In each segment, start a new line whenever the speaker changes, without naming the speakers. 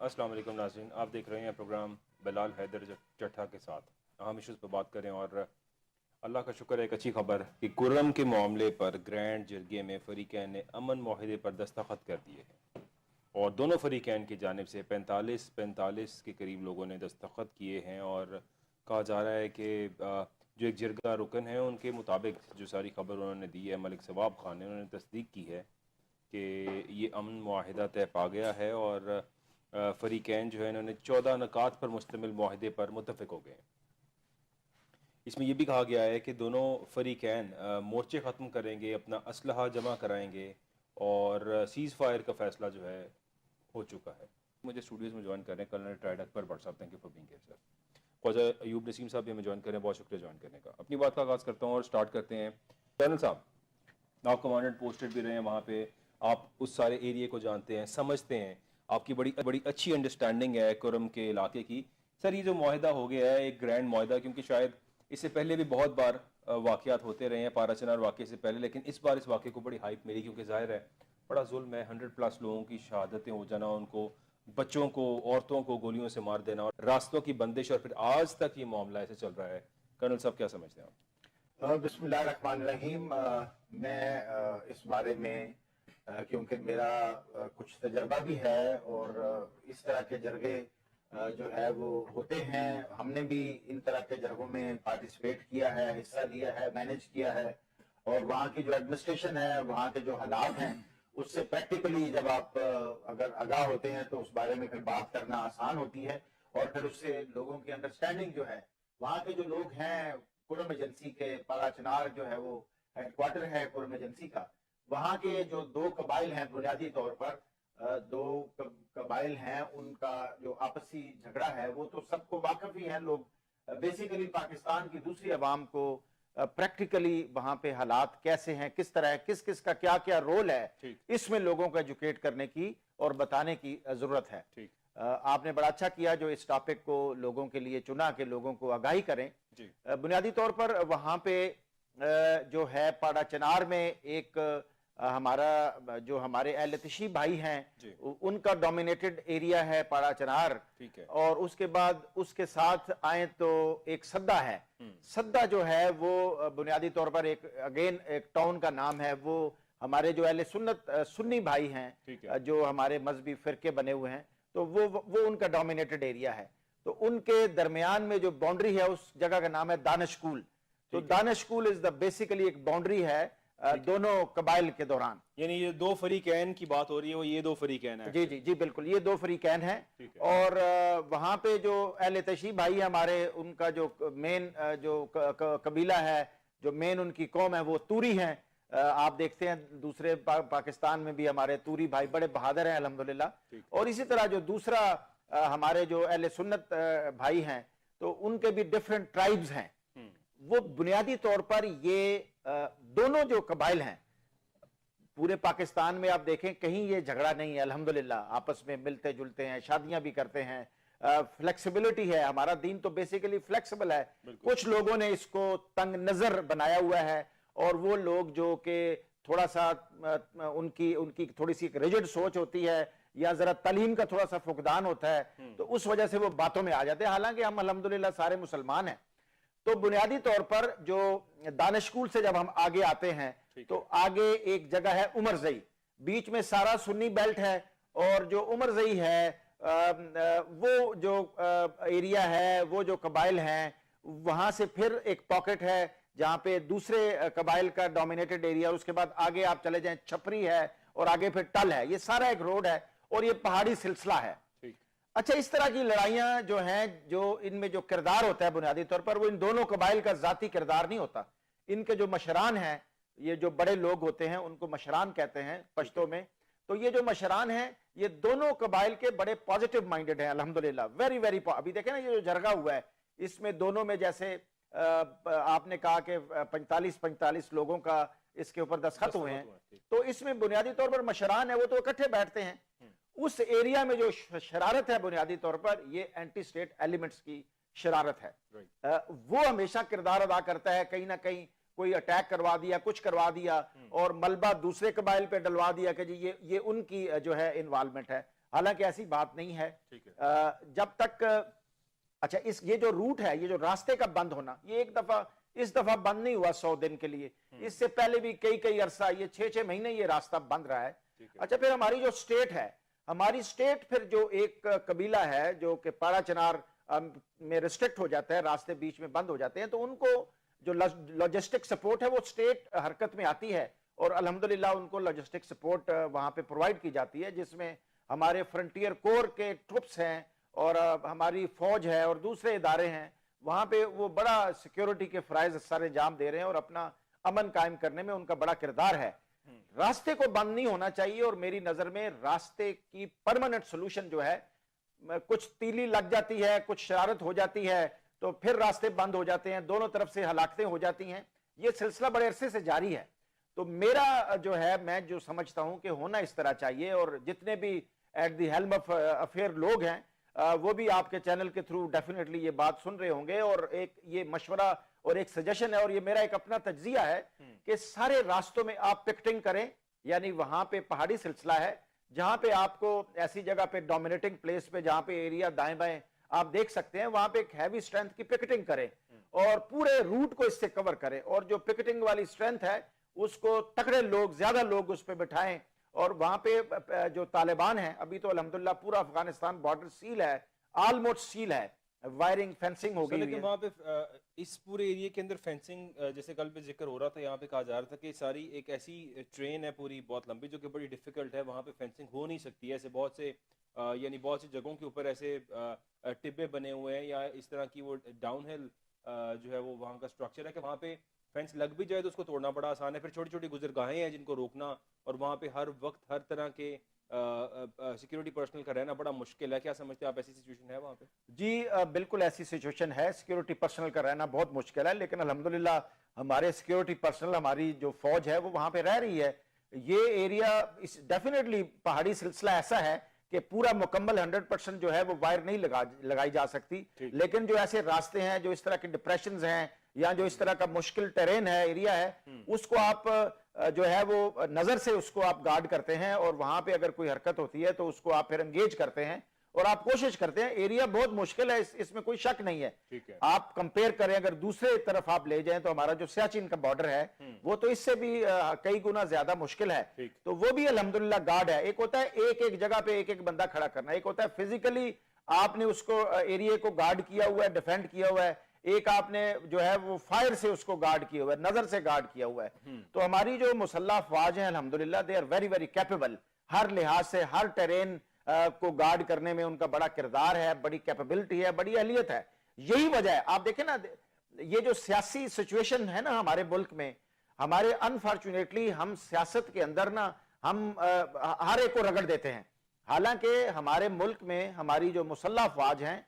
अस्सलाम वालेकुम नाज़रीन, आप देख रहे हैं प्रोग्राम बिलाल हैदर चट्ठा के साथ अहम इशूज़ पर बात करें। और अल्लाह का शुक्र है, एक अच्छी खबर कि कुर्रम के मामले पर ग्रैंड जरगे में फ़रीक़ैन ने अमन मुआहिदे पर दस्तखत कर दिए हैं और दोनों फ़रीक़ैन की जानिब से 45 के करीब लोगों ने दस्तखत किए हैं। और कहा जा रहा है कि जो एक जरगा रुकन है उनके मुताबिक जो सारी खबर उन्होंने दी है, मलिक सवाब खान ने उन्होंने तस्दीक की है कि ये अमन मुआहिदा तय पा गया है और फ़रीक़ैन जो है इन्होंने 14 नुकात पर मुश्तमिल मुआहिदे पर मुत्तफ़िक हो गए हैं। इसमें यह भी कहा गया है कि दोनों फ़रीक़ैन मोर्चे ख़त्म करेंगे, अपना असलहा जमा कराएंगे और सीज़ फायर का फ़ैसला जो है हो चुका है। मुझे स्टूडियोज़ में ज्वाइन कर रहे हैं कर्नल रिटायर्ड अकबर भट्ट साहब, thank you for being here sir. Khwaja Ayub Naseem साहब भी हमें ज्वाइन कर रहे हैं, बहुत शुक्रिया ज्वाइन करने का। अपनी बात का आगाज़ करता हूँ और स्टार्ट करते हैं। कर्नल साहब, आप कमांडेंट पोस्टेड भी रहे हैं वहाँ पे, आप उस सारे एरिए को जानते हैं, समझते हैं, आपकी बड़ी बड़ी अच्छी अंडरस्टैंडिंग है कुर्रम के इलाके की। सर, ये जो मुआहिदा हो गया है एक ग्रैंड मुआहिदा, क्योंकि शायद इससे पहले भी बहुत बार वाक़यात होते रहे हैं पाराचनार वाक़े से पहले, लेकिन इस बार इस वाक़े को बड़ी हाइप मिली क्योंकि ज़ाहिर है बड़ा जुल्म है, 100+ लोगों की शहादतें हो जाना, उनको बच्चों को औरतों को गोलियों से मार देना और रास्तों की बंदिश, और फिर आज तक ये मामला ऐसे चल रहा है। कर्नल साहब, क्या समझते हैं आप?
बिस्मिल्लाहिर्रहमानिर्रहीम। मैं इस बारे में क्योंकि मेरा कुछ तजर्बा भी है और इस तरह के जरगे जो है वो होते हैं, हमने भी इन तरह के जरगों में पार्टिसिपेट किया है, हिस्सा लिया है, मैनेज किया है। और वहाँ की जो एडमिनिस्ट्रेशन है, वहाँ के जो हालात हैं, उससे प्रैक्टिकली जब आप अगर आगाह होते हैं तो उस बारे में फिर बात करना आसान होती है और फिर उससे लोगों की अंडरस्टैंडिंग जो है, वहाँ के जो लोग हैं कुर्रम एजेंसी के, पाराचनार जो है वो हेडक्वार्टर है कुर्रम एजेंसी का, वहाँ के जो दो कबाइल हैं, बुनियादी तौर पर दो कबाइल हैं, उनका जो आपसी झगड़ा है वो तो सबको वाकिफ ही है। लोग बेसिकली पाकिस्तान की दूसरी अवाम को प्रैक्टिकली वहां पे हालात कैसे हैं, किस तरह है, किस किस का क्या क्या रोल है, इसमें लोगों को एजुकेट करने की और बताने की जरूरत है। आपने बड़ा अच्छा किया जो इस टॉपिक को लोगों के लिए चुना कि लोगों को आगाही करें। बुनियादी तौर पर वहां पे जो है पाड़ाचनार में एक हमारा जो हमारे अहलतशी भाई हैं उनका डोमिनेटेड एरिया है पाड़ाचनार, और उसके बाद उसके साथ आए तो एक सद्दा है। सद्दा जो है वो बुनियादी तौर पर एक अगेन एक टाउन का नाम है। वो हमारे जो अहले सुन्नत सुन्नी भाई हैं जो हमारे मजहबी फिरके बने हुए हैं, तो वो उनका डोमिनेटेड एरिया है। तो उनके दरमियान में जो बाउंड्री है उस जगह का नाम है दानिशकूल। तो दानिशकूल इज द बेसिकली एक बाउंड्री है दोनों कबाइल के दौरान।
यानी ये दो फरीकैन की बात हो रही है, वो ये दो फरीकैन है।
जी जी जी बिल्कुल, ये दो फरीकैन हैं। और वहां पे जो अहले तशी भाई हमारे, उनका जो मेन जो कबीला है, जो मेन उनकी कौम है वो तूरी हैं। आप देखते हैं दूसरे पाकिस्तान में भी हमारे तूरी भाई बड़े बहादुर हैं अल्हम्दुलिल्लाह। और इसी तरह जो दूसरा हमारे जो अहले सुन्नत भाई हैं, तो उनके भी डिफरेंट ट्राइब्स हैं। वो बुनियादी तौर पर ये दोनों जो कबाइल हैं पूरे पाकिस्तान में आप देखें कहीं ये झगड़ा नहीं है अल्हम्दुलिल्लाह, आपस में मिलते जुलते हैं, शादियां भी करते हैं, फ्लेक्सिबिलिटी है। हमारा दीन तो बेसिकली फ्लेक्सिबल है। कुछ लोगों ने इसको तंग नजर बनाया हुआ है और वो लोग जो कि थोड़ा सा उनकी उनकी थोड़ी सी रिजिड सोच होती है या जरा तालीम का थोड़ा सा फुकदान होता है, तो उस वजह से वो बातों में आ जाते हैं। हालांकि हम अल्हम्दुलिल्लाह सारे मुसलमान हैं। तो बुनियादी तौर पर जो दानिशकूल से जब हम आगे आते हैं तो आगे एक जगह है उमरजई, बीच में सारा सुन्नी बेल्ट है। और जो उमरजई है वो जो एरिया है, वो जो कबाइल हैं, वहां से फिर एक पॉकेट है जहां पे दूसरे कबाइल का डोमिनेटेड एरिया। उसके बाद आगे आप चले जाएं छपरी है और आगे फिर टल है। ये सारा एक रोड है और ये पहाड़ी सिलसिला है। अच्छा, इस तरह की लड़ाइयां जो हैं, जो इनमें जो किरदार होता है बुनियादी तौर पर वो इन दोनों कबाइल का जाती किरदार नहीं होता। इनके जो मशरान हैं, ये जो बड़े लोग होते हैं उनको मशरान कहते हैं पश्तो में। तो ये जो मशरान हैं ये दोनों कबाइल के बड़े पॉजिटिव माइंडेड हैं अल्हम्दुलिल्लाह, वेरी वेरी। अभी देखें ना ये जो जरगा हुआ है इसमें दोनों में जैसे आपने कहा कि 45 लोगों का इसके ऊपर दस्तखत हुए हैं, तो इसमें बुनियादी तौर पर मशरान है वो तो इकट्ठे बैठते हैं। उस एरिया में जो शरारत है बुनियादी तौर पर ये एंटी स्टेट एलिमेंट्स की शरारत है। वो हमेशा किरदार अदा करता है। कहीं ना कहीं कोई अटैक करवा दिया, कुछ करवा दिया और मलबा दूसरे कबाइल पे डलवा दिया कि जी ये उनकी जो है इन्वॉल्वमेंट है। हालांकि ऐसी बात नहीं है।
ठीक है।
जब तक अच्छा ये जो रूट है, ये जो रास्ते का बंद होना, ये इस दफा बंद नहीं हुआ 100 दिन के लिए, इससे पहले भी कई अरसा, ये 6 महीने ये रास्ता बंद रहा है। अच्छा, फिर हमारी जो स्टेट है, हमारी स्टेट फिर जो एक कबीला है जो कि पाड़ा चनार में रिस्ट्रिक्ट हो जाता है, रास्ते बीच में बंद हो जाते हैं, तो उनको जो लॉजिस्टिक सपोर्ट है वो स्टेट हरकत में आती है और अल्हम्दुलिल्लाह उनको लॉजिस्टिक सपोर्ट वहां पे प्रोवाइड की जाती है, जिसमें हमारे फ्रंटियर कोर के ट्रुप्स हैं और हमारी फौज है और दूसरे इदारे हैं। वहां पे वो बड़ा सिक्योरिटी के फराइज सर अंजाम दे रहे हैं और अपना अमन कायम करने में उनका बड़ा किरदार है। रास्ते को बंद नहीं होना चाहिए और मेरी नजर में रास्ते की परमानेंट सोल्यूशन जो है, कुछ तीली लग जाती है, कुछ शरारत हो जाती है तो फिर रास्ते बंद हो जाते हैं, दोनों तरफ से हलाकतें हो जाती हैं, ये सिलसिला बड़े अरसे से जारी है। तो मेरा जो है, मैं जो समझता हूं कि होना इस तरह चाहिए, और जितने भी at the helm of affair लोग हैं वो भी आपके चैनल के थ्रू डेफिनेटली ये बात सुन रहे होंगे, और एक ये मशवरा और एक सजेशन है और ये मेरा एक अपना तज्जिया है कि सारे रास्तों में आप पिकेटिंग करें, यानी वहां पे पहाड़ी सिलसिला है जहां पे आपको ऐसी जगह पे डोमिनेटिंग प्लेस पे जहां पे एरिया दाएं बाएं आप देख सकते हैं, वहां पे एक हैवी स्ट्रेंथ की पिकेटिंग करें और पूरे रूट को इससे कवर करें, और जो पिकेटिंग वाली स्ट्रेंथ है उसको तगड़े लोग, ज्यादा लोग उस पर बिठाएं, और वहां पे जो तालिबान है, अभी तो अल्हम्दुलिल्लाह पूरा अफगानिस्तान बॉर्डर सील है, ऑलमोस्ट सील है, वायरिंग फेंसिंग हो गई है।
वहाँ पे इस पूरे एरिया के अंदर फेंसिंग, जैसे कल पे जिक्र हो रहा था, यहाँ पे कहा जा रहा था कि सारी एक ऐसी ट्रेन है पूरी बहुत लंबी जो कि बड़ी डिफिकल्ट है, वहाँ पे फेंसिंग हो नहीं सकती है। ऐसे बहुत से यानी बहुत सी जगहों के ऊपर ऐसे टिब्बे बने हुए हैं या इस तरह की वो डाउन हिल जो है वो वहाँ का स्ट्रक्चर है कि वहाँ पे फेंस लग भी जाए तो उसको तोड़ना बड़ा आसान है। फिर छोटी छोटी गुजरगाहें हैं जिनको रोकना, और वहाँ पे हर वक्त हर तरह के सिक्योरिटी पर्सनल का रहना बड़ा मुश्किल है। क्या समझते हैं आप, ऐसी सिचुएशन है वहाँ पे?
जी बिल्कुल ऐसी सिचुएशन है, सिक्योरिटी पर्सनल का रहना बहुत मुश्किल है, लेकिन अल्हम्दुलिल्लाह हमारे सिक्योरिटी पर्सनल, हमारी जो फौज है वो वहां पे रह रही है। ये एरिया डेफिनेटली पहाड़ी सिलसिला ऐसा है कि पूरा मुकम्मल 100% जो है वो वायर नहीं लगाई जा सकती, लेकिन जो ऐसे रास्ते हैं, जो इस तरह के डिप्रेशन हैं या जो इस तरह का मुश्किल टेरेन है, एरिया है, उसको आप जो है वो नजर से उसको आप गार्ड करते हैं, और वहां पे अगर कोई हरकत होती है तो उसको आप फिर एंगेज करते हैं और आप कोशिश करते हैं। एरिया बहुत मुश्किल है, इसमें कोई शक नहीं है। आप कंपेयर करें, अगर दूसरे तरफ आप ले जाएं तो हमारा जो सियाचिन का बॉर्डर है वो तो इससे भी कई गुना ज्यादा मुश्किल है, तो वो भी अल्हम्दुलिल्लाह गार्ड है। एक होता है एक जगह पे एक बंदा खड़ा करना, एक होता है फिजिकली आपने उसको एरिया को गार्ड किया हुआ है, डिफेंड किया हुआ है, एक आपने जो है वो फायर से उसको गार्ड किया हुआ है, नजर से गार्ड किया हुआ है। तो हमारी जो मुसल्लह फौज है अल्हम्दुलिल्लाह they are very very capable, हर लिहाज से हर टेरेन को गार्ड करने में उनका बड़ा किरदार है, बड़ी कैपेबिलिटी है, बड़ी अहलियत है। यही वजह है, आप देखें ना, ये जो सियासी सिचुएशन है ना हमारे मुल्क में, हमारे अनफॉर्चुनेटली हम सियासत के अंदर ना हम हर एक को रगड़ देते हैं, हालांकि हमारे मुल्क में हमारी जो मुसल्लह फौज हैं,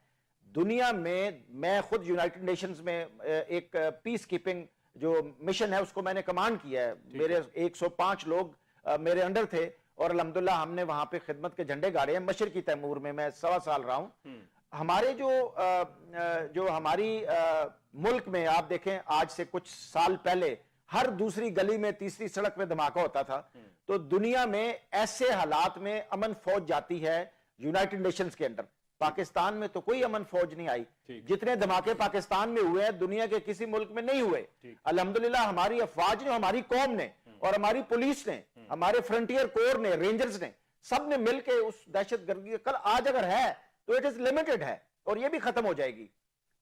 दुनिया में, मैं खुद यूनाइटेड नेशंस में एक पीस कीपिंग जो मिशन है उसको मैंने कमांड किया है, मेरे 105 लोग मेरे अंडर थे और अल्हम्दुलिल्लाह हमने वहां पे खिदमत के झंडे गाड़े हैं। मशरकी तैमूर में मैं 1.25 साल रहा हूं। हमारे जो हमारी मुल्क में आप देखें, आज से कुछ साल पहले हर दूसरी गली में, तीसरी सड़क में धमाका होता था, तो दुनिया में ऐसे हालात में अमन फौज जाती है यूनाइटेड नेशंस के अंदर। पाकिस्तान में तो कोई अमन फौज नहीं आई, जितने धमाके पाकिस्तान में हुए हैं दुनिया के किसी मुल्क में नहीं हुए। अल्हम्दुलिल्लाह हमारी अफवाज ने, हमारी कौम ने और हमारी पुलिस ने, हमारे फ्रंटियर कोर ने, रेंजर्स ने, सब ने मिलकर उस दहशतगर्दी, कल आज अगर है तो इट इज लिमिटेड है और ये भी खत्म हो जाएगी।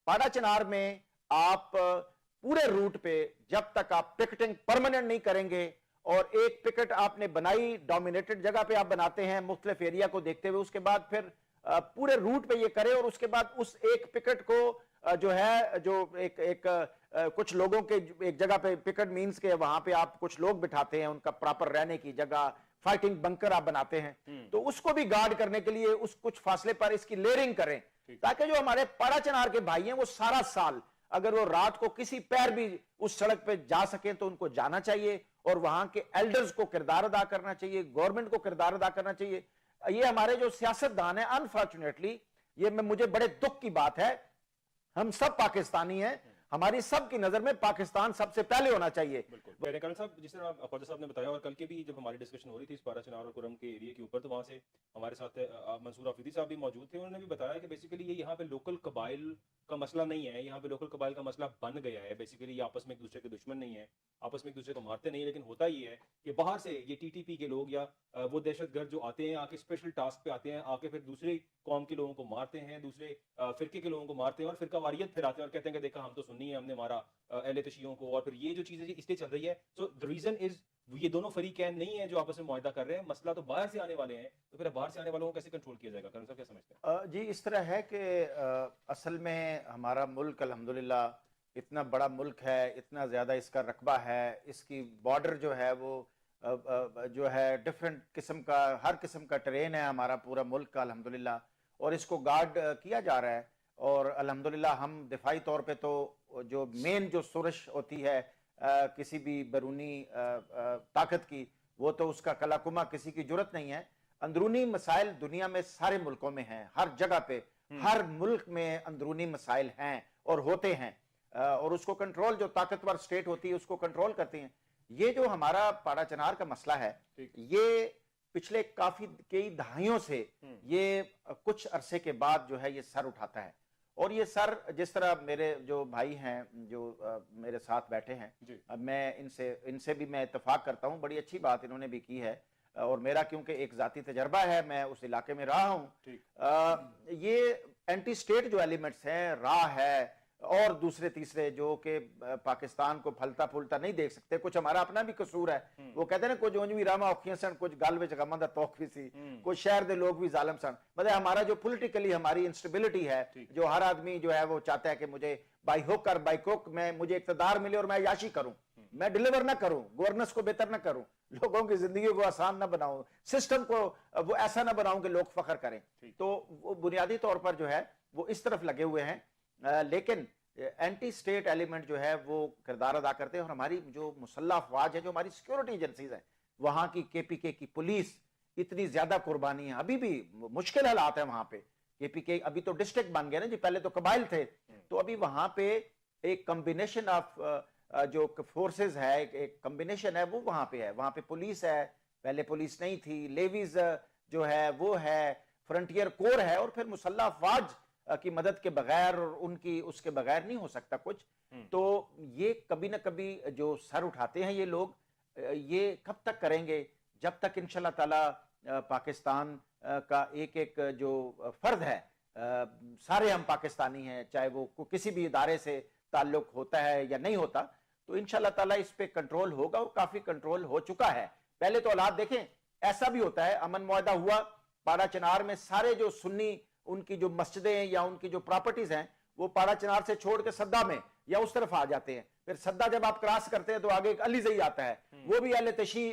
पाड़ा चनार में आप पूरे रूट पे जब तक आप पिकेटिंग परमानेंट नहीं करेंगे, और एक पिकेट आपने बनाई, डोमिनेटेड जगह पे आप बनाते हैं मुख्तलिफ एरिया को देखते हुए, उसके बाद फिर पूरे रूट पे ये करें, और उसके बाद उस एक पिकेट को जो है, जो कुछ लोगों के एक जगह पे, पिकेट मींस के वहां पे आप कुछ लोग बिठाते हैं, उनका प्रॉपर रहने की जगह, फाइटिंग बंकर आप बनाते हैं, तो उसको भी गार्ड करने के लिए उस कुछ फासले पर इसकी लेयरिंग करें, ताकि जो हमारे पाड़ा चनार के भाई हैं वो सारा साल अगर वो रात को किसी पैर भी उस सड़क पे जा सके तो उनको जाना चाहिए, और वहां के एल्डर्स को किरदार अदा करना चाहिए, गवर्नमेंट को किरदार अदा करना चाहिए। ये हमारे जो सियासतदान है, अनफॉर्चुनेटली ये मुझे बड़े दुख की बात है, हम सब पाकिस्तानी हैं, हमारी सबकी नजर में पाकिस्तान सबसे पहले होना चाहिए।
बिल्कुल कर्नल साहब, जिस तरह ख्वाजा साहब ने बताया और कल के भी जब हमारी डिस्कशन हो रही थी इस पारा चिनार और कुरम के एरिया के ऊपर, तो वहाँ से हमारे साथ मंसूर आफरीदी साहब भी मौजूद थे। उन्होंने भी बताया कि बेसिकली ये यहाँ पे लोकल कबाइल का मसला नहीं है, यहाँ पे लोकल कबाइल का मसला बन गया है। बेसिकली ये आपस में एक दूसरे के दुश्मन नहीं है, आपस में एक दूसरे को मारते नहीं, लेकिन होता ये है कि बाहर से ये टीटीपी के लोग या वो दहशतगर्द जो आते हैं, आके स्पेशल टास्क पे आते हैं, आके फिर दूसरे कौम के लोगों को मारते हैं, दूसरे फिरके के लोगों को मारते हैं और फिर वारियत फिराते हैं और कहते हैं कि देखा हम तो सुन्नी है, हमने मारा अहले तशीयों को। और फिर ये जो चीज़ है इसलिए चल रही है। सो द रीजन इज ये दोनों फरीकैन नहीं है जो आपस में मुआहदा कर रहे हैं, मसला तो बाहर से आने वाले हैं। तो फिर बाहर से आने वालों को कैसे कंट्रोल किया जाएगा? कर्नल साहब क्या समझते हैं?
जी इस तरह है कि असल में हमारा मुल्क अल्हम्दुलिल्लाह इतना बड़ा मुल्क है, इतना ज़्यादा इसका रकबा है, इसकी बॉर्डर जो है वो जो है डिफरेंट किस्म का, हर किस्म का ट्रेन है हमारा पूरा मुल्क का अल्हम्दुलिल्लाह, और इसको गार्ड किया जा रहा है। और अल्हम्दुलिल्लाह हम दिफाई तौर पे तो जो मेन जो सोर्स होती है किसी भी बैरूनी ताकत की, वो तो उसका कलाकुमा किसी की जरूरत नहीं है। अंदरूनी मसाइल दुनिया में सारे मुल्कों में हैं, हर जगह पे, हर मुल्क में अंदरूनी मसाइल हैं और होते हैं, और उसको कंट्रोल जो ताकतवर स्टेट होती है उसको कंट्रोल करती हैं। ये जो हमारा पाड़ा चनार का मसला है, ये पिछले कई दहाइयों से ये कुछ अरसे के बाद जो है ये सर उठाता है। और ये सर, जिस तरह मेरे जो भाई हैं जो मेरे साथ बैठे हैं, अब मैं इनसे भी मैं इत्तेफाक करता हूँ, बड़ी अच्छी बात इन्होंने भी की है। और मेरा क्योंकि एक जाती तजर्बा है, मैं उस इलाके में रहा हूँ। ये एंटी स्टेट जो एलिमेंट्स हैं, राह है और दूसरे तीसरे जो कि पाकिस्तान को फलता फूलता नहीं देख सकते, कुछ हमारा अपना भी कसूर है। वो कहते हैं ना, कुछ ओंजवी रामा औखियां सन, कुछ गल विच गमां दा तौख भी सी, कुछ शहर दे लोग भी जालिम सन। मतलब हमारा जो पॉलिटिकली हमारी इंस्टेबिलिटी है, जो हर आदमी जो है वो चाहता है कि मुझे बाई हुक और बाई कुक मुझे इक्तदार मिले और मैं याशी करूं, मैं डिलीवर ना करूं, गवर्नेंस को बेहतर ना करूं, लोगों की जिंदगी को आसान ना बनाऊं, सिस्टम को वो ऐसा ना बनाऊं कि लोग फख्र करें। तो वो बुनियादी तौर पर जो है वो इस तरफ लगे हुए हैं। लेकिन एंटी स्टेट एलिमेंट जो है वो किरदार अदा करते हैं। और हमारी जो मुसल्लह अफवाज है, जो हमारी सिक्योरिटी एजेंसीज हैं, वहाँ की केपीके की पुलिस इतनी ज्यादा कुर्बानी है, अभी भी मुश्किल हालात है वहां पे। केपीके अभी तो डिस्ट्रिक्ट बन गया ना जी, पहले तो कबाइल थे। तो अभी वहां पे एक कॉम्बिनेशन ऑफ जो फोर्सेस है, एक कॉम्बिनेशन है, वो वहां पे है। वहां पे पुलिस है, पहले पुलिस नहीं थी, लेवीज जो है वो है, फ्रंटियर कोर है, और फिर मुसल्लह अफवाज की मदद के बगैर और उनकी उसके बगैर नहीं हो सकता कुछ। तो ये कभी ना कभी जो सर उठाते हैं ये लोग, ये कब तक करेंगे? जब तक इंशाल्लाह ताला पाकिस्तान का एक एक जो फर्द है, सारे हम पाकिस्तानी हैं, चाहे वो किसी भी इदारे से ताल्लुक होता है या नहीं होता, तो इंशाल्लाह ताला इस पे कंट्रोल होगा और काफी कंट्रोल हो चुका है। पहले तो हालात देखें, ऐसा भी होता है, अमन मुआहदा हुआ, पाड़ा चनार में सारे जो सुन्नी उनकी जो मस्जिदें या उनकी जो प्रॉपर्टीज हैं वो पाड़ा चनार से छोड़ के सद्दा में या उस तरफ आ जाते हैं। फिर सद्दा जब आप क्रॉस करते हैं तो आगे एक अलीजई आता है, वो भी अहले तशी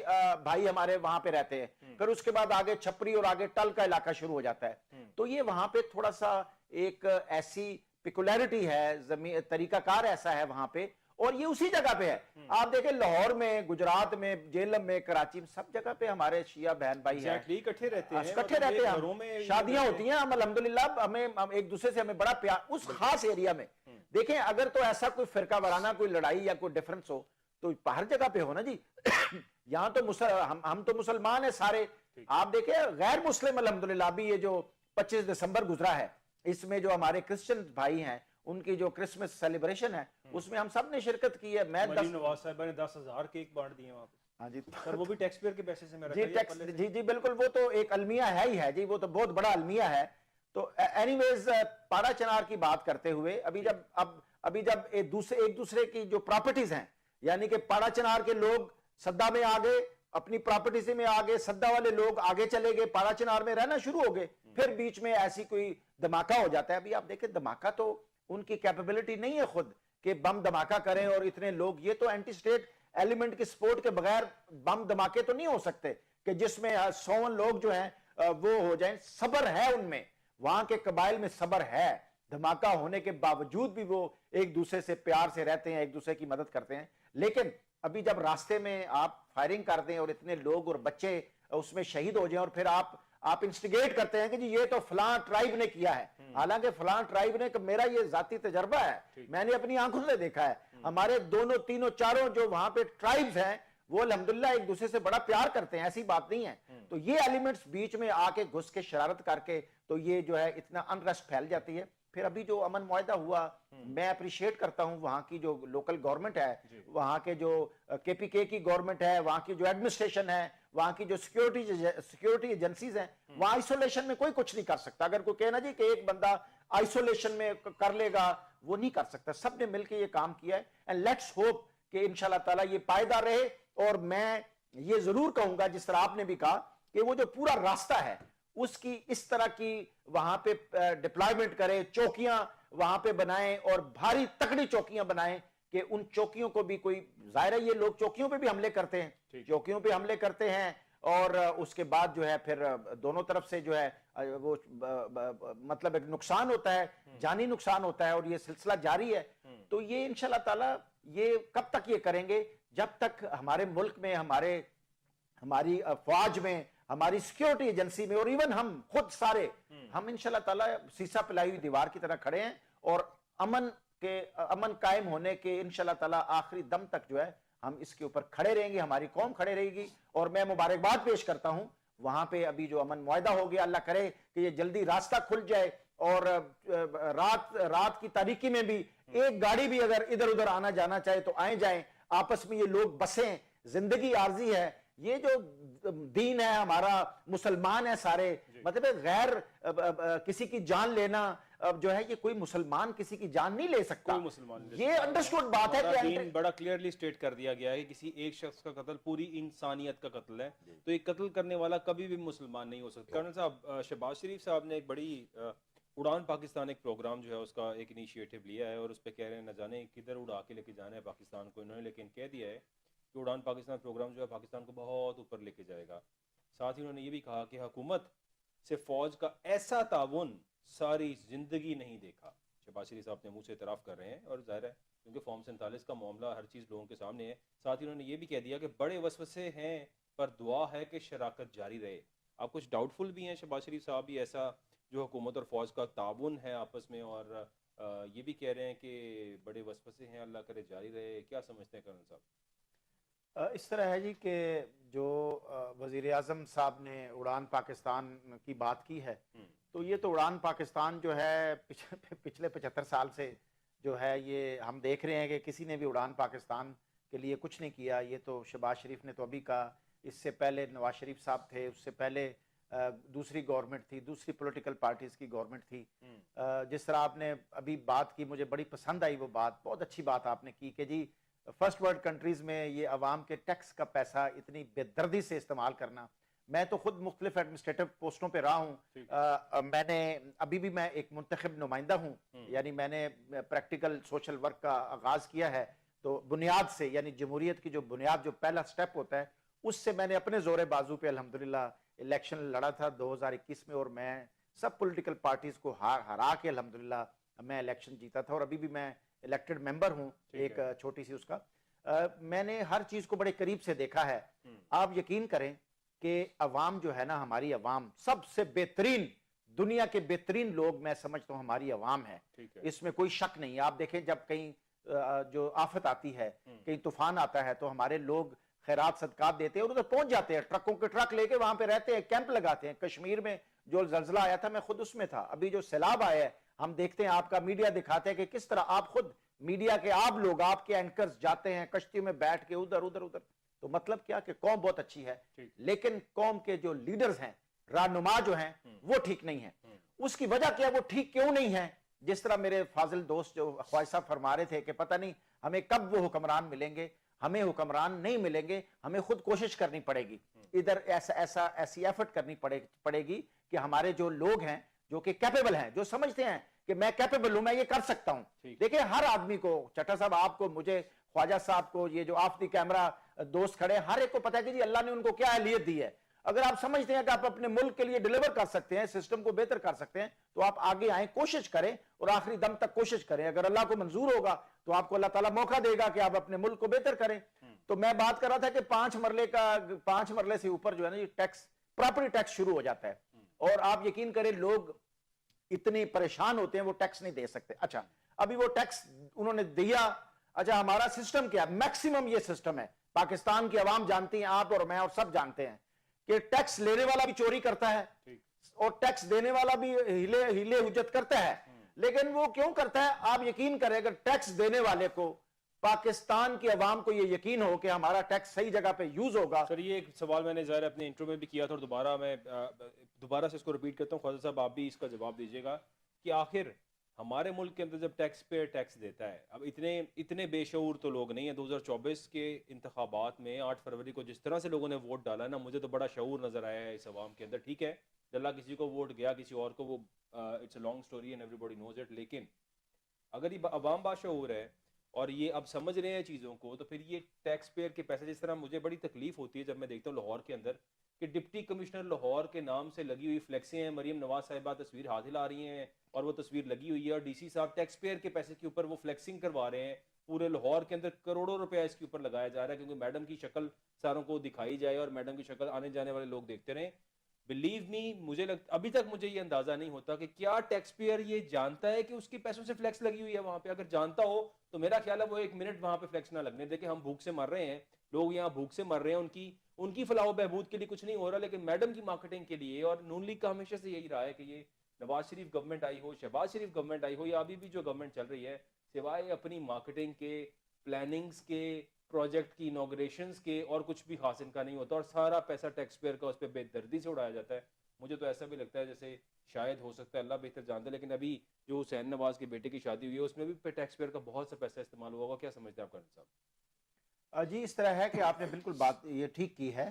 भाई हमारे वहां पे रहते हैं। फिर उसके बाद आगे छपरी और आगे टल का इलाका शुरू हो जाता है। तो ये वहां पे थोड़ा सा एक ऐसी पिकुलैरिटी है, तरीकाकार ऐसा है वहां पे, और ये उसी जगह पे है। आप देखें लाहौर में, गुजरात में, जेलम में, कराची में, सब जगह पे हमारे शिया बहन भाई हैं,
इकट्ठे रहते हैं,
इकट्ठे रहते हैं, घरों में शादियां होती हैं। हम अल्हम्दुलिल्लाह हम एक दूसरे से हमें बड़ा प्यार उस खास एरिया में। देखें, अगर तो ऐसा कोई फिरका वाराना कोई लड़ाई या कोई डिफरेंस हो तो हर जगह पे हो ना जी। यहाँ तो हम तो मुसलमान है सारे। आप देखें गैर मुस्लिम अल्हम्दुलिल्लाह भी ये जो 25 दिसंबर गुजरा है, इसमें जो हमारे क्रिश्चियन भाई हैं उनकी जो क्रिसमस सेलिब्रेशन है उसमें हम सब ने शिरकत की है। मैं
नवाज साहब ने 10,000 केक बांट दिए वहां पे।
हाँ जी,
सर वो भी टैक्स पेयर के पैसे से
जी, टैक्स जी बिल्कुल, वो तो एक अलमिया है ही है जी, वो तो बहुत बड़ा अलमिया है। तो एनीवेज पाड़ा चनार की बात करते हुए, अभी जब एक दूसरे की जो प्रॉपर्टीज हैं, यानी कि पाड़ा चनार के लोग सद्दा में आ गए, अपनी प्रॉपर्टी में आ गए, सद्दा वाले लोग आगे चले गए, पाड़ा चनार में रहना शुरू हो गए, फिर बीच में ऐसी कोई धमाका हो जाता है। अभी आप देखें, धमाका तो उनकी कैपेबिलिटी नहीं है खुद कि बम धमाका करें और इतने लोग, ये तो एंटी स्टेट एलिमेंट की सपोर्ट के बगैर बम धमाके तो नहीं हो सकते कि जिसमें 100 लोग जो हैं वो हो जाएं। सब्र है उनमें, वहां के कबाइल में सब्र है। धमाका होने के बावजूद भी वो एक दूसरे से प्यार से रहते हैं, एक दूसरे की मदद करते हैं। लेकिन अभी जब रास्ते में आप फायरिंग कर दें और इतने लोग और बच्चे उसमें शहीद हो जाएं और फिर आप आप इंस्टिगेट करते हैं कि जी ये तो फलां ट्राइब ने किया है, हालांकि फलां ट्राइब ने, मेरा ये जाती तजर्बा है, मैंने अपनी आंखों से देखा है, हमारे दोनों तीनों चारों जो वहां पे ट्राइब्स हैं वो अल्हम्दुलिल्लाह एक दूसरे से बड़ा प्यार करते हैं, ऐसी बात नहीं है। तो ये एलिमेंट्स बीच में आके घुस के शरारत करके तो ये जो है इतना अनरेस्ट फैल जाती है। फिर अभी जो अमन मुआहदा हुआ, मैं अप्रिशिएट करता हूं वहां की जो लोकल गवर्नमेंट है, वहां के जो केपीके की गवर्नमेंट है, वहां की जो एडमिनिस्ट्रेशन है, वहां की जो सिक्योरिटी एजेंसीज हैं, वहां आइसोलेशन में कोई कुछ नहीं कर सकता। अगर कोई कहना जी कि एक बंदा आइसोलेशन में कर लेगा, वो नहीं कर सकता। सबने मिलकर ये काम किया है एंड लेट्स होप कि इंशाल्लाह ताला ये पायदार रहे। और मैं ये जरूर कहूंगा, जिस तरह आपने भी कहा, कि वो जो पूरा रास्ता है उसकी इस तरह की वहां पे डिप्लॉयमेंट करें, चौकियां वहां पे बनाएं और भारी तकड़ी चौकियां बनाएं कि उन चौकियों को भी कोई, जाहिर है ये लोग चौकियों पे भी हमले करते हैं, चौकियों पे हमले करते हैं और उसके बाद जो है फिर दोनों तरफ से जो है वो मतलब एक नुकसान होता है, जानी नुकसान होता है और ये सिलसिला जारी है। तो ये इंशाल्लाह ताला ये कब तक ये करेंगे, जब तक हमारे मुल्क में, हमारी फौज में, हमारी सिक्योरिटी एजेंसी में और इवन हम खुद सारे, हम इंशाल्लाह ताला सीसा पिलाई हुई दीवार की तरह खड़े हैं और अमन कायम होने के इंशाल्लाह ताला आखिरी दम तक जो है हम इसके ऊपर खड़े रहेंगे, हमारी कौम खड़े रहेगी। और मैं मुबारकबाद पेश करता हूं वहां पे अभी जो अमन मुआहदा हो गया, अल्लाह करे कि ये जल्दी रास्ता खुल जाए और रात की तारीकी में भी एक गाड़ी भी अगर इधर उधर आना जाना चाहे तो आए जाए, आपस में ये लोग बसें, जिंदगी आर्जी है, ये जो दीन है हमारा, मुसलमान है सारे, मतलब गैर किसी की जान लेना जो है, ये कोई मुसलमान किसी की जान नहीं ले सकता, ये अंडरस्टूड बात है कि
दीन बड़ा क्लियरली स्टेट कर दिया गया है कि किसी एक शख्स का कत्ल पूरी इंसानियत का कत्ल है, तो एक कत्ल करने वाला कभी भी मुसलमान नहीं हो सकता। कर्नल साहब, शहबाज शरीफ साहब ने एक बड़ी उड़ान पाकिस्तान एक प्रोग्राम जो है उसका एक इनिशिएटिव लिया है और उस पर कह रहे हैं न जाने किधर उड़ा के लेके जाना है पाकिस्तान को इन्होंने, लेकिन कह दिया है कि उड़ान पाकिस्तान प्रोग्राम जो है पाकिस्तान को बहुत ऊपर लेके जाएगा। साथ ही उन्होंने ये भी कहा कि हुकूमत से फौज का ऐसा ताउन सारी जिंदगी नहीं देखा। शहबाज शरीफ साहब अपने मुंह से इतराफ़ कर रहे हैं और जाहिर है क्योंकि फॉर्म 47 का मामला हर चीज़ लोगों के सामने है। साथ ही उन्होंने ये भी कह दिया कि बड़े वसवसे हैं पर दुआ है कि शराकत जारी रहे। आप कुछ डाउटफुल भी हैं शहबाज शरीफ साहब भी ऐसा जो हुकूमत और फौज का ताउन है आपस में, और ये भी कह रहे हैं कि बड़े वसवसे हैं, अल्लाह करे जारी रहे, क्या समझते हैं कर्नल साहब?
इस तरह है जी कि जो वज़ीर आज़म साहब ने उड़ान पाकिस्तान की बात की है, तो ये तो उड़ान पाकिस्तान जो है पिछले 75 साल से जो है ये हम देख रहे हैं कि किसी ने भी उड़ान पाकिस्तान के लिए कुछ नहीं किया। ये तो शहबाज शरीफ ने तो अभी कहा, इससे पहले नवाज शरीफ साहब थे, उससे पहले दूसरी गवर्नमेंट थी, दूसरी पॉलिटिकल पार्टीज की गवर्नमेंट थी। जिस तरह आपने अभी बात की, मुझे बड़ी पसंद आई वो बात, बहुत अच्छी बात आपने की कि जी फर्स्ट वर्ल्ड कंट्रीज में ये अवाम के टैक्स का पैसा इतनी बेदर्दी से इस्तेमाल करना। मैं तो खुद मुख्तलिफ एडमिनिस्ट्रेटिव पोस्टों पे रहा हूँ, मैंने अभी भी मैं एक मुंतखब नुमाइंदा हूँ, यानी मैंने प्रैक्टिकल सोशल वर्क का आगाज किया है। तो बुनियाद से, यानी जमहूरियत की जो बुनियाद, जो पहला स्टेप होता है, उससे मैंने अपने जोरे बाजू पे अल्हम्दुलिल्लाह इलेक्शन लड़ा था 2021 में और मैं सब पॉलिटिकल पार्टीज को हरा के अल्हम्दुलिल्लाह मैं इलेक्शन जीता था और अभी भी मैं इलेक्टेड मेंबर हूं एक छोटी सी उसका। मैंने हर चीज को बड़े करीब से देखा है। आप यकीन करें कि अवाम जो है ना, हमारी अवाम सबसे बेहतरीन, दुनिया के बेहतरीन लोग मैं समझता हूं हमारी अवाम है, इसमें कोई शक नहीं। आप देखें जब कहीं जो आफत आती है, कहीं तूफान आता है, तो हमारे लोग खैरात सदकात देते हैं और उधर पहुंच जाते हैं, ट्रकों के ट्रक लेके वहां पे रहते हैं, कैंप लगाते हैं। कश्मीर में जो जल्जला आया था मैं खुद उसमें था, अभी जो सैलाब आया है हम देखते हैं, आपका मीडिया दिखाते हैं कि किस तरह आप खुद मीडिया के आप लोग, आपके एंकर्स जाते हैं कश्ती में बैठ के उधर उधर उधर। तो मतलब क्या कि कौम बहुत अच्छी है, लेकिन कौम के जो लीडर्स हैं, रहनुमा जो हैं, वो ठीक नहीं है। उसकी वजह क्या, वो ठीक क्यों नहीं है? जिस तरह मेरे फाजिल दोस्त जो ख्वाहिश साहब फरमा रहे थे कि पता नहीं हमें कब वो हुक्मरान मिलेंगे, हमें हुक्मरान नहीं मिलेंगे, हमें खुद कोशिश करनी पड़ेगी, इधर ऐसी एफर्ट करनी पड़ेगी कि हमारे जो लोग हैं, जो कि कैपेबल हैं, जो समझते हैं कि मैं कैपेबल हूं, मैं ये कर सकता हूं। देखिए हर आदमी को, चट्टा साहब आपको, मुझे, ख्वाजा साहब को, ये जो ऑफ द कैमरा दोस्त खड़े, हर एक को पता है कि जी अल्लाह ने उनको क्या अहलियत दी है। अगर आप समझते हैं कि आप अपने मुल्क के लिए डिलीवर कर सकते हैं, सिस्टम को बेहतर कर सकते हैं, तो आप आगे आए, कोशिश करें और आखिरी दम तक कोशिश करें। अगर अल्लाह को मंजूर होगा तो आपको अल्लाह ताला मौका देगा कि आप अपने मुल्क को बेहतर करें। तो मैं बात कर रहा था कि 5 मरले से ऊपर जो है ना ये टैक्स, प्रॉपर्टी टैक्स शुरू हो जाता है। और आप यकीन करें लोग इतने परेशान होते हैं, वो टैक्स नहीं दे सकते। अच्छा, अभी वो टैक्स उन्होंने दिया। अच्छा, हमारा सिस्टम क्या है? मैक्सिमम ये सिस्टम है, पाकिस्तान की आवाम जानती है, आप और मैं और सब जानते हैं कि टैक्स लेने वाला भी चोरी करता है और टैक्स देने वाला भी हिले हुज्जत करता है। लेकिन वो क्यों करता है? आप यकीन करें, अगर टैक्स देने वाले को, पाकिस्तान की आवाम को ये यकीन हो कि हमारा टैक्स सही जगह पे यूज होगा।
सर, ये एक सवाल मैंने ज़ाहिर अपने इंट्रो में भी किया था और दोबारा से इसको रिपीट करता हूँ। ख्वाजा साहब, आप भी इसका जवाब दीजिएगा कि आखिर हमारे मुल्क के अंदर जब टैक्स पे टैक्स देता है, अब इतने बेशऊर तो लोग नहीं है। 2024 के इंतखाबात में 8 फरवरी को जिस तरह से लोगों ने वोट डाला ना, मुझे तो बड़ा शऊर नजर आया है इस अवाम के अंदर। ठीक है, अल्लाह किसी को वोट गया, किसी और को, वो it's a long story and everybody knows it. लेकिन अगर ये अवाम बाशऊर है और ये अब समझ रहे हैं चीज़ों को, तो फिर ये टैक्स पेयर के पैसे, जिस तरह मुझे बड़ी तकलीफ होती है जब मैं देखता हूँ लाहौर के अंदर कि डिप्टी कमिश्नर लाहौर के नाम से लगी हुई फ्लेक्सें हैं, मरीम नवाज साहिबा तस्वीर हाथ हिला रही हैं और वो तस्वीर लगी हुई है, और डीसी साहब टैक्स पेयर के पैसे के ऊपर वो फ्लेक्सिंग करवा रहे हैं। पूरे लाहौर के अंदर करोड़ों रुपया इसके ऊपर लगाया जा रहा है क्योंकि मैडम की शक्ल सारों को दिखाई जाए और मैडम की शक्ल आने जाने वाले लोग देखते रहें। बिलीव मी, अभी तक मुझे ये अंदाजा नहीं होता कि क्या टैक्स पेयर ये जानता है कि उसके पैसों से फ्लैक्स लगी हुई है वहां पे। अगर जानता हो तो मेरा ख्याल है वो 1 मिनट वहां पे फ्लैक्स ना लगने दे कि हम भूख से मर रहे हैं, लोग यहाँ भूख से मर रहे हैं, उनकी फलाह बहबूद के लिए कुछ नहीं हो रहा, लेकिन मैडम की मार्केटिंग के लिए। और नून लीग का हमेशा से यही रहा है कि ये नवाज शरीफ गवर्नमेंट आई हो, शहबाज शरीफ गवर्नमेंट आई हो या अभी भी जो गवर्नमेंट चल रही है, सिवाय अपनी मार्केटिंग के, प्लानिंग्स के, प्रोजेक्ट की इनॉग्रेशंस के और कुछ भी हासिल का नहीं होता और सारा पैसा टैक्स पेयर का उस पर बेदर्दी से उड़ाया जाता है। मुझे तो ऐसा भी लगता है जैसे शायद हो सकता है, अल्लाह बेहतर जानता है, लेकिन अभी जो हुसैन नवाज के बेटे की शादी हुई है उसमें भी टैक्स पेयर का बहुत सा पैसा इस्तेमाल हुआ होगा। क्या समझते हैं आप कर्नल साहब?
जी, इस तरह है कि आपने बिल्कुल बात ये ठीक की है।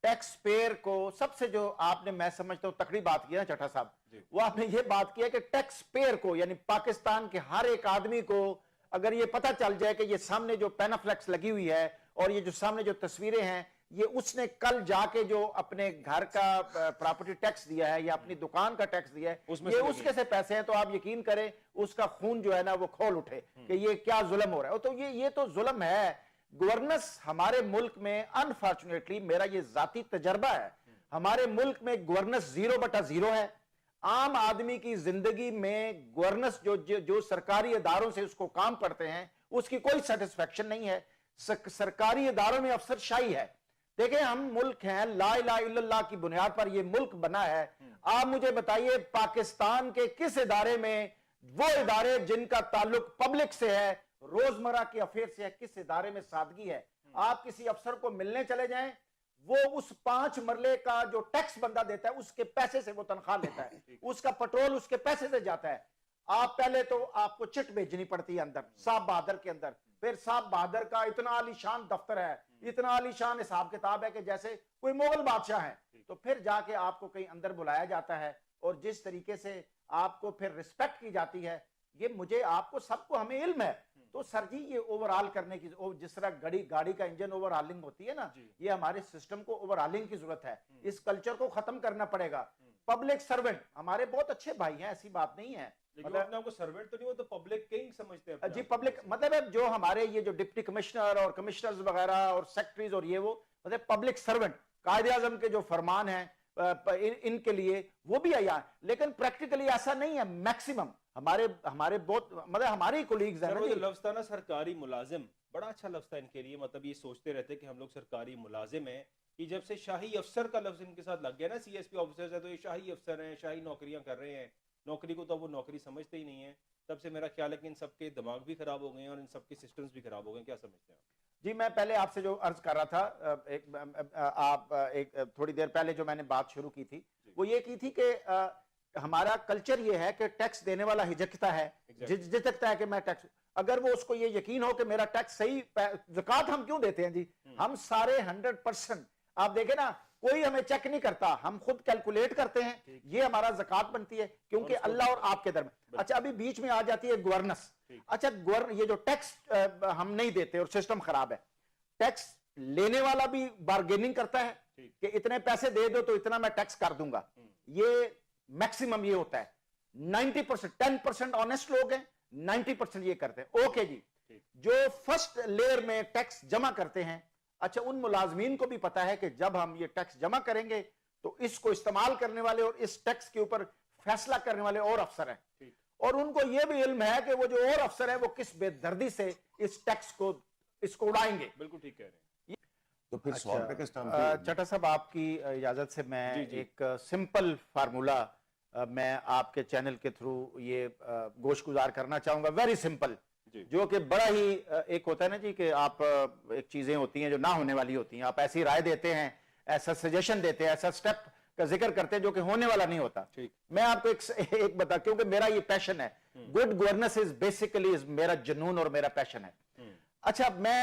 टैक्स पेयर को सबसे जो आपने, मैं समझता हूँ, तकड़ी बात की है ना चट्टा साहब, वो आपने ये बात की है कि टैक्स पेयर को, यानी पाकिस्तान के हर एक आदमी को अगर ये पता चल जाए कि ये सामने जो पेनाफ्लेक्स लगी हुई है और ये जो सामने जो तस्वीरें हैं, ये उसने कल जाके जो अपने घर का प्रॉपर्टी टैक्स दिया है या अपनी दुकान का टैक्स दिया है, ये उसके से पैसे हैं, तो आप यकीन करें उसका खून जो है ना वो खोल उठे कि ये क्या जुल्म हो रहा है। तो ये तो जुल्म है। गवर्नेंस हमारे मुल्क में, अनफॉर्चुनेटली, मेरा ये जाती तजर्बा है, हमारे मुल्क में गवर्नेंस 0/0 है। आम आदमी की जिंदगी में गवर्नेंस जो सरकारी इदारों से उसको काम पड़ते हैं उसकी कोई सेटिस्फेक्शन नहीं है। सरकारी इदारों में अफसरशाही है। देखें, हम मुल्क हैं, ला इलाहा इल्लल्लाह की बुनियाद पर यह मुल्क बना है। आप मुझे बताइए, पाकिस्तान के किस इदारे में, वो इदारे जिनका ताल्लुक पब्लिक से है, रोजमर्रा के अफेयर से है, किस इदारे में सादगी है? आप किसी अफसर को मिलने चले जाएं, वो उस 5 मरले का जो टैक्स बंदा देता है उसके पैसे से वो तनख्वाह लेता है, उसका पेट्रोल उसके पैसे से जाता है। आप पहले तो आपको चिट भेजनी पड़ती है अंदर साहब बहादुर के अंदर, फिर साहब बहादुर का इतना आलीशान दफ्तर है, इतना आलीशान हिसाब किताब है कि जैसे कोई मुगल बादशाह है। तो फिर जाके आपको कहीं अंदर बुलाया जाता है और जिस तरीके से आपको फिर रिस्पेक्ट की जाती है, ये मुझे, आपको, सबको, हमें इल्म है। तो सर जी, ये ओवरऑल करने की, जिस तरह गाड़ी का इंजन ओवरऑलिंग होती है ना, ये हमारे सिस्टम को ओवरऑलिंग की जरूरत है। इस कल्चर को खत्म करना पड़ेगा। पब्लिक सर्वेंट हमारे बहुत अच्छे भाई हैं, ऐसी बात नहीं है,
मतलब आपको सर्वेंट तो नहीं, वो तो पब्लिक किंग समझते हैं
जी। पब्लिक मतलब जो हमारे ये जो डिप्टी कमिश्नर और कमिश्नर्स वगैरह और सेक्रेटरीज और ये वो मतलब पब्लिक सर्वेंट, कायदे आजम के जो फरमान है इनके लिए वो भी आया, लेकिन प्रैक्टिकली ऐसा नहीं है। मैक्सिमम हमारे बहुत, मतलब हमारे कोलीग्स हैं।
जो लफ्ज़ था ना सरकारी मुलाजिम, बड़ा अच्छा लफ्ज़ था इनके लिए। मतलब ये सोचते रहते कि हम लोग सरकारी मुलाजिम हैं, कि जब से शाही अफसर का लफ्ज़ इनके साथ लग गया ना, CSP ऑफिसर्स है तो ये शाही अफसर हैं, शाही नौकरियां कर रहे हैं। नौकरी को तो वो नौकरी समझते ही नहीं है। तब से मेरा ख्याल है कि इन सबके दिमाग भी खराब हो गए हैं और इन सबके सिस्टम्स भी खराब हो गए हैं। क्या समझते हैं
जी? मैं पहले आपसे जो अर्ज कर रहा था, एक थोड़ी देर पहले जो मैंने बात शुरू की थी, वो ये की थी कि हमारा कल्चर ये है कि टैक्स देने वाला हिचकता है, झिझकता है कि मैं टैक्स, अगर वो उसको ये यकीन हो कि मेरा टैक्स सही, ज़कात हम क्यों देते हैं जी? हम सारे 100%, आप देखें ना, कोई हमें चेक नहीं करता, हम खुद कैलकुलेट करते हैं, ये हमारा ज़कात बनती है, क्योंकि अल्लाह और आपके दरमियान। अच्छा, अभी बीच में आ जाती है गवर्नेंस। अच्छा, ये जो टैक्स हम नहीं देते और सिस्टम खराब है, टैक्स लेने वाला भी बार्गेनिंग करता है कि इतने पैसे दे दो तो इतना मैं टैक्स कर दूंगा। ये मैक्सिमम ये होता है। 90%, 10% ऑनेस्ट लोग हैं, 90% ये करते हैं। ओके जी, जो फर्स्ट लेयर में टैक्स जमा करते हैं, अच्छा, उन मुलाजमीन को भी पता है कि जब हम ये टैक्स जमा करेंगे तो इसको इस्तेमाल करने वाले और इस टैक्स के ऊपर फैसला करने वाले और अफसर हैं, और उनको यह भी इल्म है कि वो जो और अफसर है वो किस बेदर्दी से इस टैक्स को इसको उड़ाएंगे।
बिल्कुल ठीक कह रहे हैं।
तो फिर सवाल पे किस टाइम
चट्टा साहब, आपकी इजाजत से मैं एक सिंपल फार्मूला मैं आपके चैनल के थ्रू ये गोशगुजार करना चाहूंगा, वेरी सिंपल, जो कि बड़ा ही एक होता है ना जी कि आप एक चीजें होती हैं जो ना होने वाली होती हैं, आप ऐसी राय देते हैं, ऐसा सजेशन देते हैं, ऐसा स्टेप का जिक्र करते हैं जो कि होने वाला नहीं होता। मैं आपको एक बता, क्योंकि मेरा ये पैशन है, गुड गवर्नेंस इज बेसिकली मेरा जुनून और मेरा पैशन है। अच्छा, मैं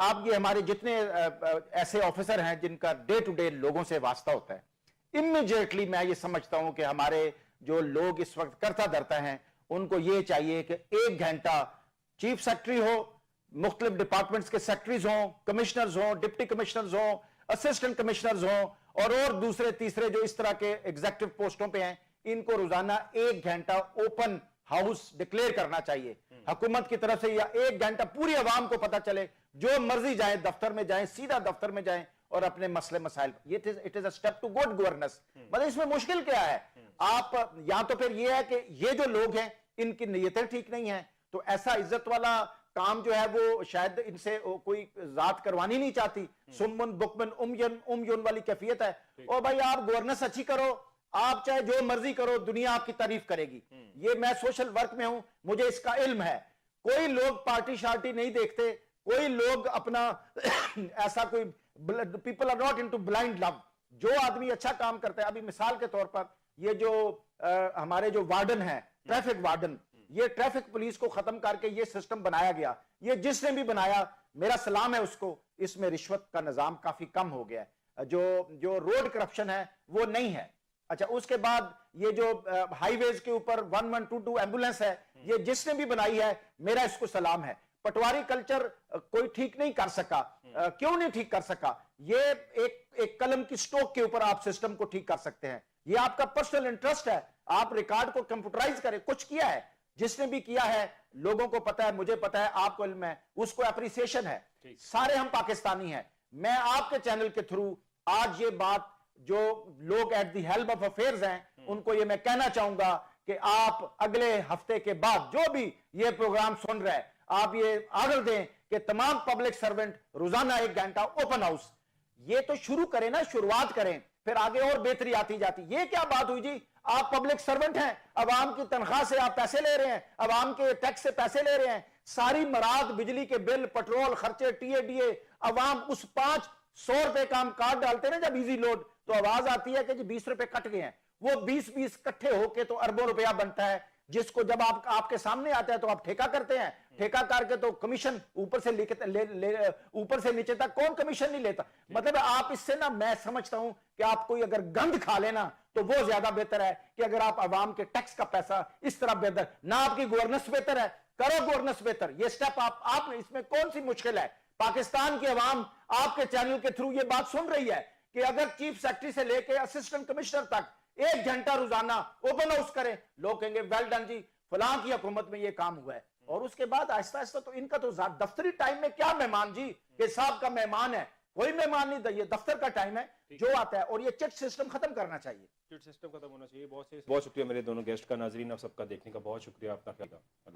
आप ये हमारे जितने ऐसे ऑफिसर हैं जिनका डे टू डे लोगों से वास्ता होता है, इमीडिएटली मैं ये समझता हूं कि हमारे जो लोग इस वक्त करता धरता हैं उनको ये चाहिए कि 1 घंटा चीफ सेक्रेटरी हो, मुख्तलिफ डिपार्टमेंट्स के सेक्रेटरीज हों, कमिश्नर्स हों, डिप्टी कमिश्नर्स हों, असिस्टेंट कमिश्नर्स हों, और दूसरे तीसरे जो इस तरह के एग्जीक्यूटिव पोस्टों पे हैं, इनको रोजाना 1 घंटा ओपन हाउस डिक्लेयर करना चाहिए हुकूमत की तरफ से, या 1 घंटा पूरी आवाम को पता चले, जो मर्जी जाए दफ्तर में जाए, सीधा दफ्तर में जाए और अपने मसले मसाइल, it is a step to good governance. मतलब इसमें मुश्किल क्या है? आप या तो फिर ये है कि ये जो लोग हैं इनकी नीयतें ठीक नहीं है, तो ऐसा इज्जत वाला काम जो है वो शायद इनसे कोई जात करवानी नहीं चाहती, सुम्मन बुकमन उमयन वाली कैफियत है। और भाई आप गवर्नेंस अच्छी करो, आप चाहे जो मर्जी करो, दुनिया आपकी तारीफ करेगी। ये मैं सोशल वर्क में हूं, मुझे इसका इल्म है। कोई लोग पार्टी शार्टी नहीं देखते, कोई लोग अपना ऐसा कोई, people are not into blind love. जो आदमी अच्छा काम करता है, अभी मिसाल के तौर पर ये जो हमारे जो वार्डन है, ट्रैफिक वार्डन, ये ट्रैफिक पुलिस को खत्म करके ये सिस्टम बनाया गया, ये जिसने भी बनाया मेरा सलाम है उसको। इसमें रिश्वत का निजाम काफी कम हो गया है, जो रोड करप्शन है वो नहीं है। अच्छा, उसके बाद ये जो हाईवेज के ऊपर 1122 एम्बुलेंस है, ये जिसने भी बनाई है मेरा इसको सलाम है। पटवारी कल्चर कोई ठीक नहीं कर सका, क्यों नहीं ठीक कर सका? ये एक कलम की स्ट्रोक के ऊपर आप सिस्टम को ठीक कर सकते हैं, ये आपका पर्सनल इंटरेस्ट है, आप रिकॉर्ड को कंप्यूटराइज करें। कुछ किया है, जिसने भी किया है लोगों को पता है, मुझे पता है, आपको इल्म है, उसको एप्रिसिएशन है। सारे हम पाकिस्तानी हैं। मैं आपके चैनल के थ्रू आज ये बात जो लोग at the help of affairs हैं उनको ये मैं कहना चाहूंगा कि आप अगले हफ्ते के बाद जो भी ये प्रोग्राम सुन रहे हैं, आप ये आर्डर दें कि तमाम पब्लिक सर्वेंट रोजाना 1 घंटा ओपन हाउस, ये तो शुरू करें ना, शुरुआत करें, फिर आगे और बेहतरी आती जाती। ये क्या बात हुई जी? आप पब्लिक सर्वेंट हैं, अवाम की तनख्वाह से आप पैसे ले रहे हैं, अवाम के टैक्स से पैसे ले रहे हैं, सारी मराद, बिजली के बिल, पेट्रोल खर्चे, टीएडीए, अवाम उस 500 रुपए का हम कार्ड डालते हैं ना जब इजी लोड, तो आवाज आती है कि जी 20 रुपए कट गए हैं। वो 20 इकट्ठे होके तो अरबों रुपया बनता है, जिसको जब आपके सामने आता है तो आप ठेका करते हैं, ठेका करके तो कमीशन ऊपर से ऊपर से नीचे तक कौन कमीशन नहीं लेता। मतलब आप इससे ना, मैं समझता हूं कि आप कोई अगर गंद खा लेना तो वो ज्यादा बेहतर है कि अगर आप आवाम के टैक्स का पैसा इस तरह बेहतर ना, आपकी गवर्नेंस बेहतर है, करो गवर्नेंस बेहतर। ये स्टेप आप इसमें कौन सी मुश्किल है? पाकिस्तान की आवाम आपके चैनल के थ्रू ये बात सुन रही है कि अगर चीफ सेक्रेटरी से लेकर असिस्टेंट कमिश्नर तक 1 घंटा रोजाना ओपन हाउस करें, लोग कहेंगे वेल डन जी, फलां की हुकूमत में ये काम हुआ है। और उसके बाद आहिस्ता आहिस्ता तो इनका तो दफ्तरी टाइम में क्या मेहमान जी, कि साहब का मेहमान है, कोई मेहमान नहीं, ये दफ्तर का टाइम है, जो आता है। और ये चिट सिस्टम खत्म करना चाहिए,
चिट सिस्टम खत्म होना चाहिए। बहुत शुक्रिया मेरे दोनों गेस्ट का, नाजरीन आप सबका देखने का बहुत शुक्रिया, आपका ख्याल।